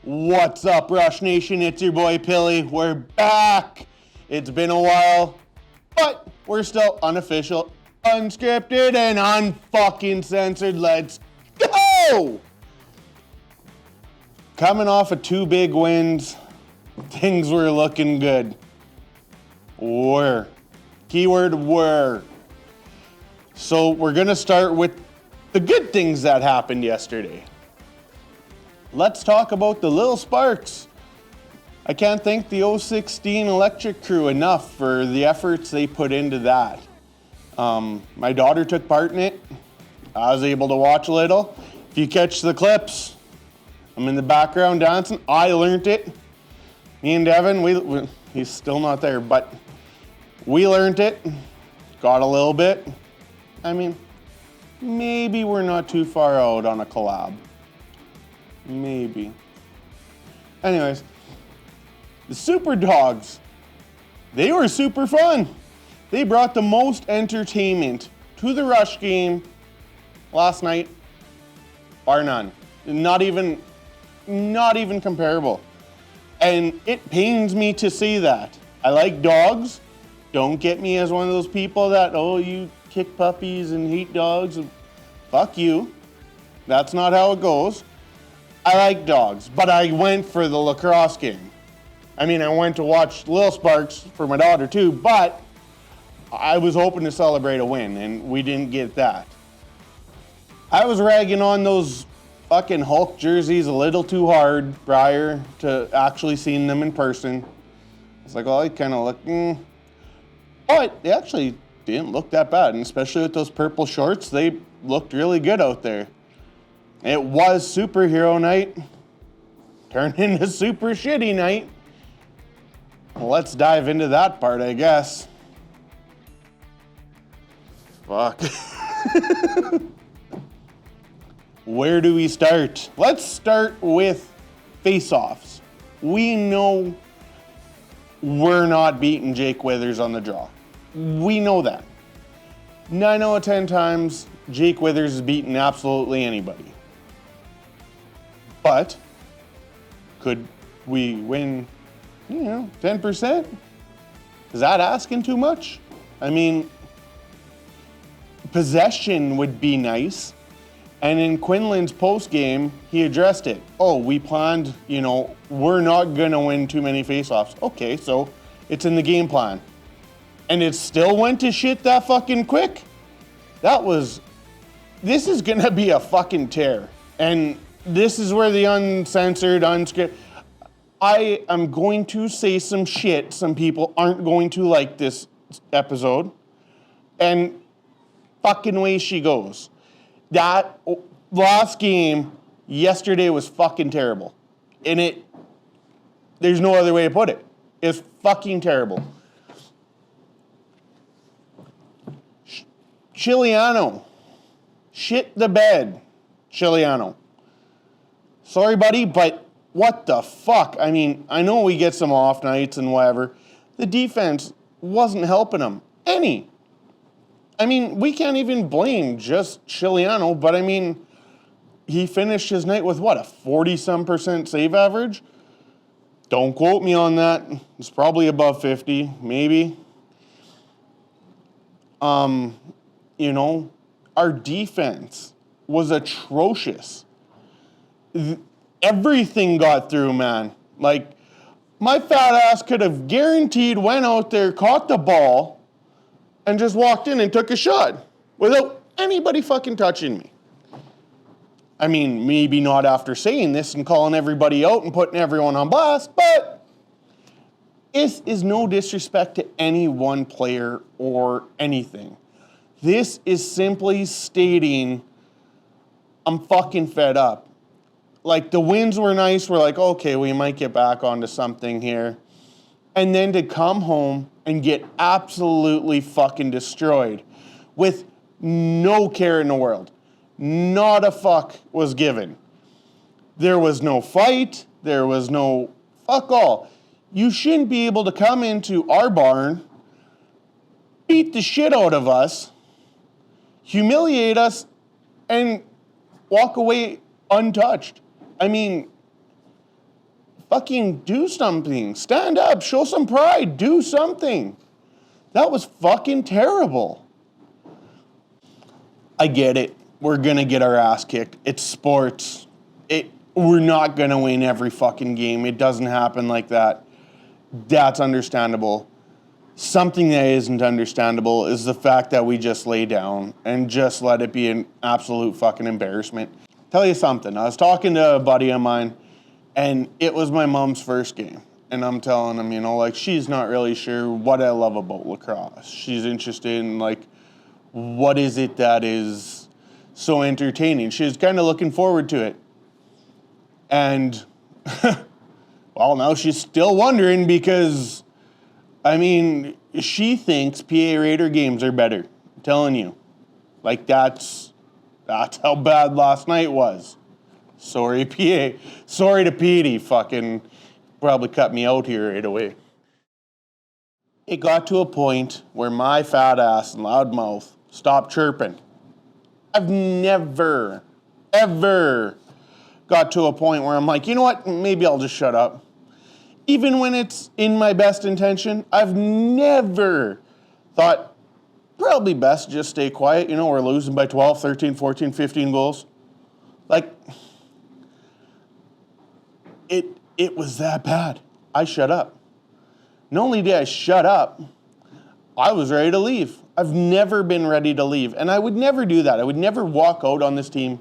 What's up, Rush Nation? It's your boy Pilly. We're back. It's been a while, but we're still unofficial, unscripted, and unfucking censored. Let's go! Coming off of 2 big wins, things were looking good. Were. Keyword were. So we're going to start with the good things that happened yesterday. Let's talk about the Little Sparks. I can't thank the 016 Electric crew enough for the efforts they put into that. My daughter took part in it. I was able to watch a little. If you catch the clips, I'm in the background dancing. I learned it. Me and Devin, he's still not there, but we learned it. Got a little bit. I mean, maybe we're not too far out on a collab. Maybe. Anyways, the Super Dogs, they were super fun. They brought the most entertainment to the Rush game last night, bar none. Not even comparable. And it pains me to say that. I like dogs. Don't get me as one of those people that, oh, you kick puppies and hate dogs. Fuck you. That's not how it goes. I like dogs, but I went for the Lacrosse game. I mean, I went to watch Little Sparks for my daughter too, but I was hoping to celebrate a win, and we didn't get that. I was ragging on those fucking Hulk jerseys a little too hard prior to actually seeing them in person. It's like, oh, I kind of look, but they actually didn't look that bad, and especially with those purple shorts, they looked really good out there. It was superhero night, turned into super shitty night. Well, let's dive into that part, I guess. Fuck. Where do we start? Let's start with face-offs. We know we're not beating Jake Withers on the draw. We know that. 9 out of 10 times, Jake Withers is beating absolutely anybody. But could we win, 10%? Is that asking too much? I mean, possession would be nice. And in Quinlan's post-game, he addressed it. Oh, we planned, we're not going to win too many face-offs. Okay, so it's in the game plan. And it still went to shit that fucking quick? This is going to be a fucking tear. And this is where the uncensored, unscripted, I am going to say some shit. Some people aren't going to like this episode. And fucking way she goes. That last game yesterday was fucking terrible. And there's no other way to put it. It's fucking terrible. Chiliano. Shit the bed. Chiliano. Sorry, buddy, but what the fuck? I mean, I know we get some off nights and whatever. The defense wasn't helping him any. I mean, we can't even blame just Chiliano, but I mean, he finished his night with what, a 40-some% save average? Don't quote me on that. It's probably above 50, maybe. Our defense was atrocious. Everything got through, man. Like, my fat ass could have guaranteed went out there, caught the ball, and just walked in and took a shot without anybody fucking touching me. I mean, maybe not after saying this and calling everybody out and putting everyone on blast, but this is no disrespect to any one player or anything. This is simply stating I'm fucking fed up. Like, the wins were nice. We're like, okay, we might get back onto something here. And then to come home and get absolutely fucking destroyed with no care in the world. Not a fuck was given. There was no fight. There was no fuck all. You shouldn't be able to come into our barn, beat the shit out of us, humiliate us, and walk away untouched. I mean, fucking do something. Stand up, show some pride, do something. That was fucking terrible. I get it. We're gonna get our ass kicked. It's sports. We're not gonna win every fucking game. It doesn't happen like that. That's understandable. Something that isn't understandable is the fact that we just lay down and just let it be an absolute fucking embarrassment. Tell you something. I was talking to a buddy of mine, and it was my mom's first game. And I'm telling him, like, she's not really sure what I love about lacrosse. She's interested in, like, what is it that is so entertaining. She's kind of looking forward to it. And, well, now she's still wondering because, she thinks PA Raider games are better. I'm telling you. Like, that's how bad last night was. Sorry, PA. Sorry to Petey. Fucking probably cut me out here right away. It got to a point where my fat ass and loud mouth stopped chirping. I've never, ever got to a point where I'm like, you know what? Maybe I'll just shut up. Even when it's in my best intention, I've never thought, probably best just stay quiet. We're losing by 12, 13, 14, 15 goals. Like, it was that bad. I shut up. Not only did I shut up, I was ready to leave. I've never been ready to leave. And I would never do that. I would never walk out on this team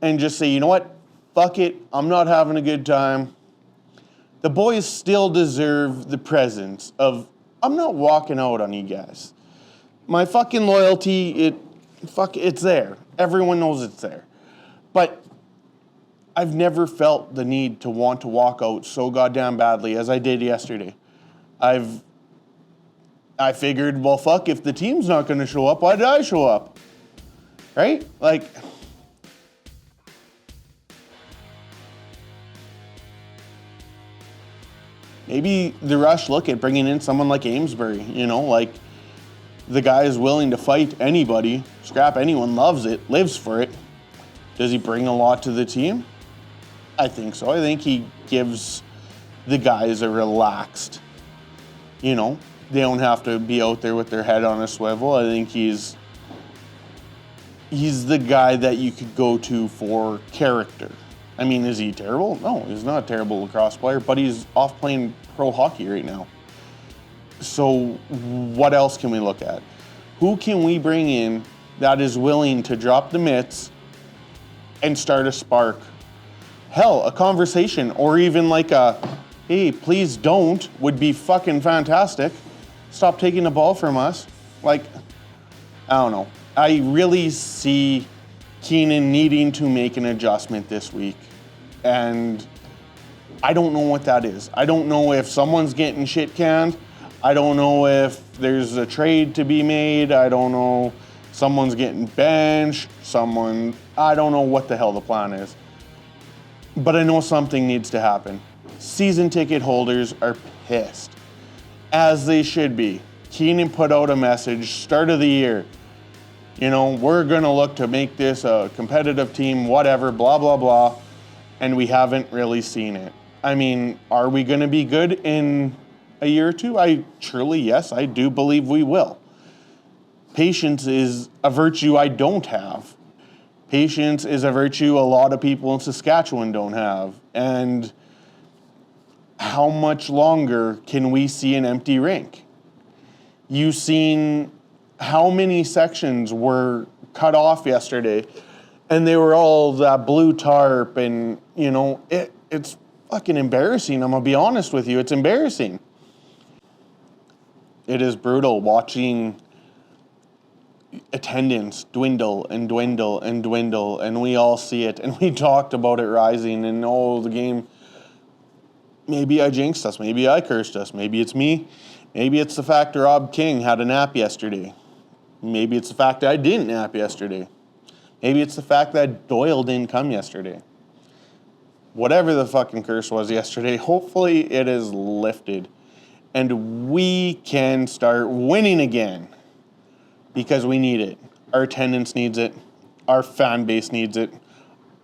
and just say, you know what? Fuck it. I'm not having a good time. The boys still deserve the presence of, I'm not walking out on you guys. My fucking loyalty, it's there. Everyone knows it's there. But I've never felt the need to want to walk out so goddamn badly as I did yesterday. I figured, well, fuck, if the team's not going to show up, why did I show up? Right? Like, maybe the Rush look at bringing in someone like Amesbury, like the guy is willing to fight anybody, scrap anyone, loves it, lives for it. Does he bring a lot to the team? I think so. I think he gives the guys a relaxed, they don't have to be out there with their head on a swivel. I think he's the guy that you could go to for character. Is he terrible? No, he's not a terrible lacrosse player, but he's off playing pro hockey right now. So what else can we look at? Who can we bring in that is willing to drop the mitts and start a spark? Hell, a conversation, or even like a, hey, please don't, would be fucking fantastic. Stop taking the ball from us. Like, I don't know. I really see Keenan needing to make an adjustment this week. And I don't know what that is. I don't know if someone's getting shit canned. I don't know if there's a trade to be made. I don't know. Someone's getting benched. I don't know what the hell the plan is. But I know something needs to happen. Season ticket holders are pissed, as they should be. Keenan put out a message, start of the year. We're going to look to make this a competitive team, whatever, blah, blah, blah. And we haven't really seen it. Are we going to be good in a year or two? Yes, I do believe we will. Patience is a virtue I don't have. Patience is a virtue a lot of people in Saskatchewan don't have. And how much longer can we see an empty rink? You've seen how many sections were cut off yesterday, and they were all that blue tarp, and, it's fucking embarrassing. I'm going to be honest with you. It's embarrassing. It is brutal watching attendance dwindle and dwindle and dwindle, and we all see it, and we talked about it rising, and the game, maybe I jinxed us, maybe I cursed us, maybe it's me, maybe it's the fact Rob King had a nap yesterday, maybe it's the fact that I didn't nap yesterday, maybe it's the fact that Doyle didn't come yesterday. Whatever the fucking curse was yesterday, hopefully it is lifted, and we can start winning again. Because we need it. Our attendance needs it. Our fan base needs it.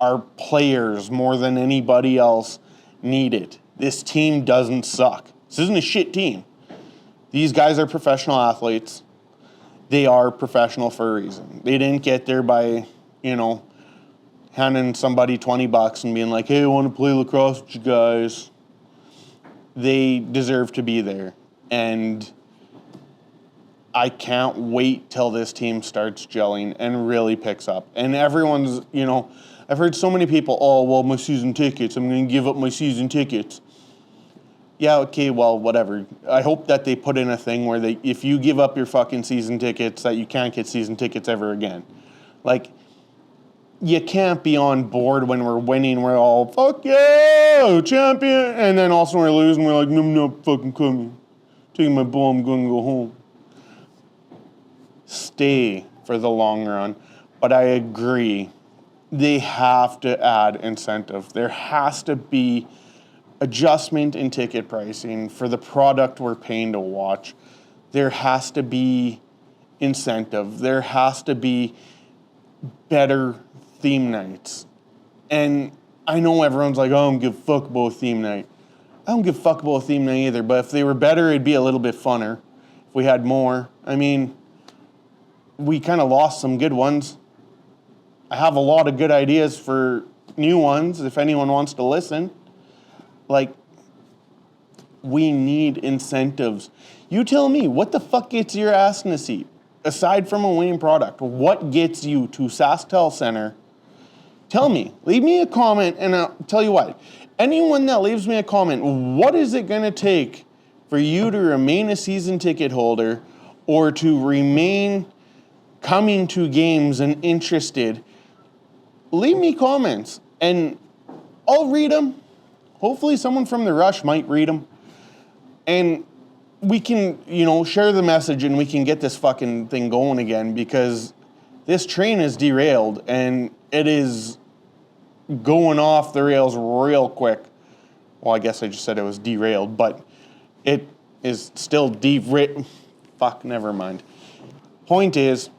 Our players, more than anybody else, need it. This team doesn't suck. This isn't a shit team. These guys are professional athletes. They are professional for a reason. They didn't get there by, handing somebody $20 and being like, hey, I want to play lacrosse with you guys. They deserve to be there. And I can't wait till this team starts gelling and really picks up. And everyone's, I've heard so many people, oh, well, my season tickets, I'm going to give up my season tickets. Yeah, okay, well, whatever. I hope that they put in a thing where if you give up your fucking season tickets, that you can't get season tickets ever again. Like, you can't be on board when we're winning. We're all, fuck yeah, champion. And then also when we're losing, we're like, no, I'm not fucking coming. Taking my ball, I'm going to go home. Stay for the long run. But I agree. They have to add incentive. There has to be adjustment in ticket pricing for the product we're paying to watch. There has to be incentive. There has to be better theme nights. And I know everyone's like, oh, I don't give a fuck about theme night. I don't give a fuck about theme night either, but if they were better, it'd be a little bit funner. If we had more. I mean, we kind of lost some good ones. I have a lot of good ideas for new ones if anyone wants to listen. Like, we need incentives. You tell me, what the fuck gets your ass in a seat? Aside from a winning product, what gets you to SaskTel Center? Tell me. Leave me a comment, and I'll tell you what. Anyone that leaves me a comment, what is it going to take for you to remain a season ticket holder or to remain coming to games and interested? Leave me comments, and I'll read them. Hopefully someone from the Rush might read them. And we can, share the message and we can get this fucking thing going again, because this train is derailed and it is going off the rails real quick. Well, I guess I just said it was derailed, but it is still derailed. Fuck, never mind. Point is,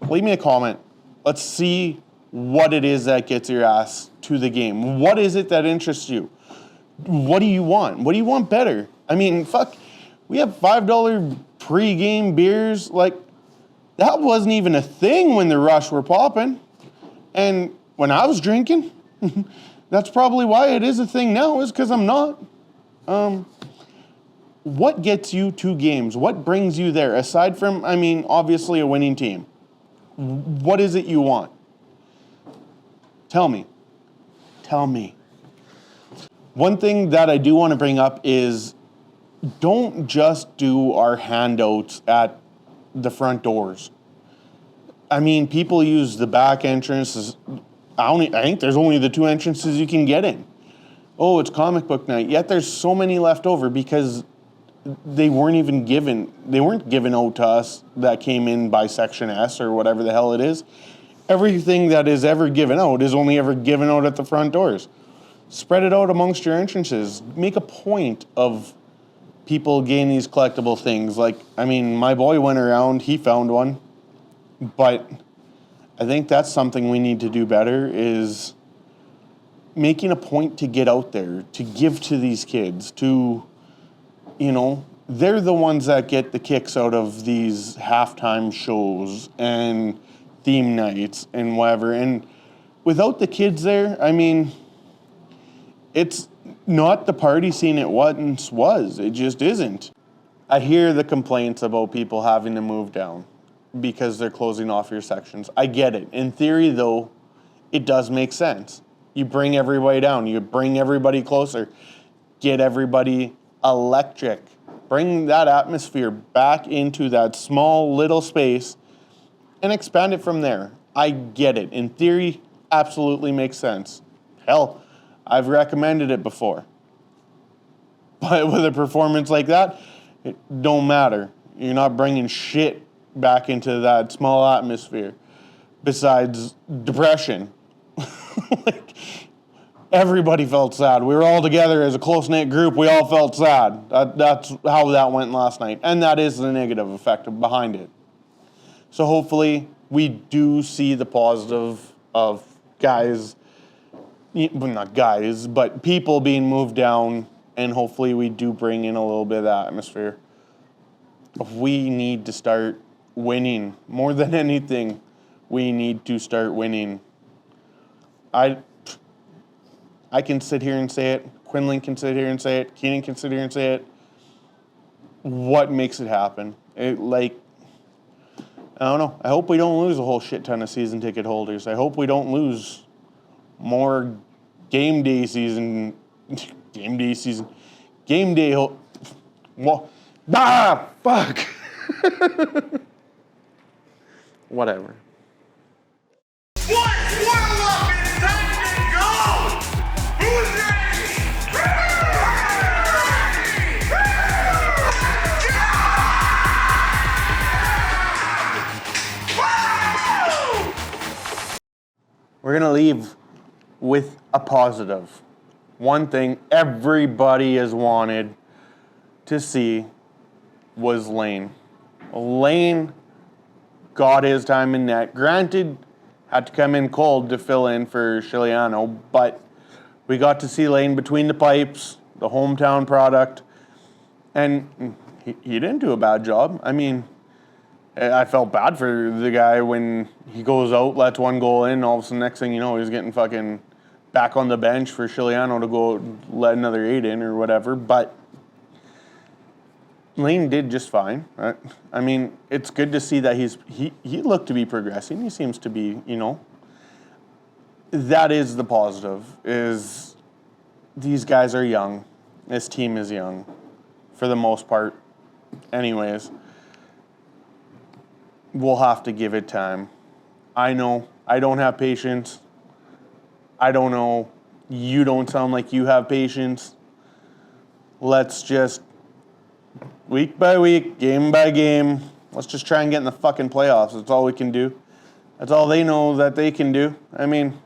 leave me a comment. Let's see what it is that gets your ass to the game. What is it that interests you? What do you want? What do you want better? I mean, fuck, we have $5 pre-game beers. Like, that wasn't even a thing when the Rush were popping. And when I was drinking, that's probably why it is a thing now, is because I'm not. What gets you to games? What brings you there? Aside from, obviously a winning team. What is it you want? Tell me. Tell me. One thing that I do want to bring up is, don't just do our handouts at the front doors. People use the back entrances. I think there's only the two entrances you can get in. Oh, it's comic book night. Yet there's so many left over because they weren't given out to us that came in by Section S or whatever the hell it is. Everything that is ever given out is only ever given out at the front doors. Spread it out amongst your entrances. Make a point of people getting these collectible things. Like, my boy went around, he found one. But I think that's something we need to do better, is making a point to get out there, to give to these kids, to, they're the ones that get the kicks out of these halftime shows and theme nights and whatever. And without the kids there, it's not the party scene it once was. It just isn't. I hear the complaints about people having to move down because they're closing off your sections. I get it. In theory, though, it does make sense. You bring everybody down. You bring everybody closer. Get everybody electric. Bring that atmosphere back into that small little space and expand it from there. I get it. In theory, absolutely makes sense. Hell, I've recommended it before. But with a performance like that, it don't matter. You're not bringing shit back into that small atmosphere besides depression. Everybody felt sad. We were all together as a close-knit group. We all felt sad. That's how that went last night. And that is the negative effect behind it. So hopefully we do see the positive of guys, well, not guys, but people being moved down and hopefully we do bring in a little bit of that atmosphere. We need to start winning. More than anything, we need to start winning. I can sit here and say it. Quinlan can sit here and say it. Keenan can sit here and say it. What makes it happen? I don't know. I hope we don't lose a whole shit ton of season ticket holders. I hope we don't lose more game day season. Well, fuck. Whatever. We're going to leave with a positive. One thing everybody has wanted to see was Lane. Lane got his time in net. Granted, had to come in cold to fill in for Chiliano, but we got to see Lane between the pipes, the hometown product, and he didn't do a bad job. I mean, I felt bad for the guy when he goes out, lets one goal in, all of a sudden, next thing you know, he's getting fucking back on the bench for Chiliano to go let another 8 in or whatever. But Lane did just fine. I mean, it's good to see that he looked to be progressing. He seems to be, that is the positive, is these guys are young. This team is young, for the most part. Anyways, we'll have to give it time. I know I don't have patience. I don't know. You don't sound like you have patience. Let's just, week by week, game by game, let's just try and get in the fucking playoffs. That's all we can do. That's all they know that they can do. I mean,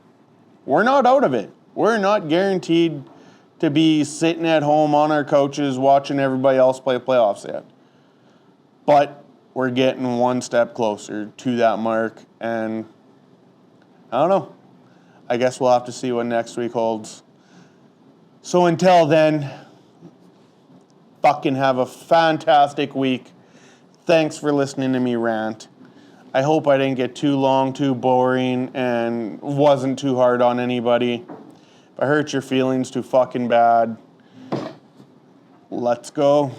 we're not out of it. We're not guaranteed to be sitting at home on our couches watching everybody else play playoffs yet. But we're getting one step closer to that mark, and I don't know. I guess we'll have to see what next week holds. So until then, fucking have a fantastic week. Thanks for listening to me rant. I hope I didn't get too long, too boring, and wasn't too hard on anybody. If I hurt your feelings too fucking bad, let's go.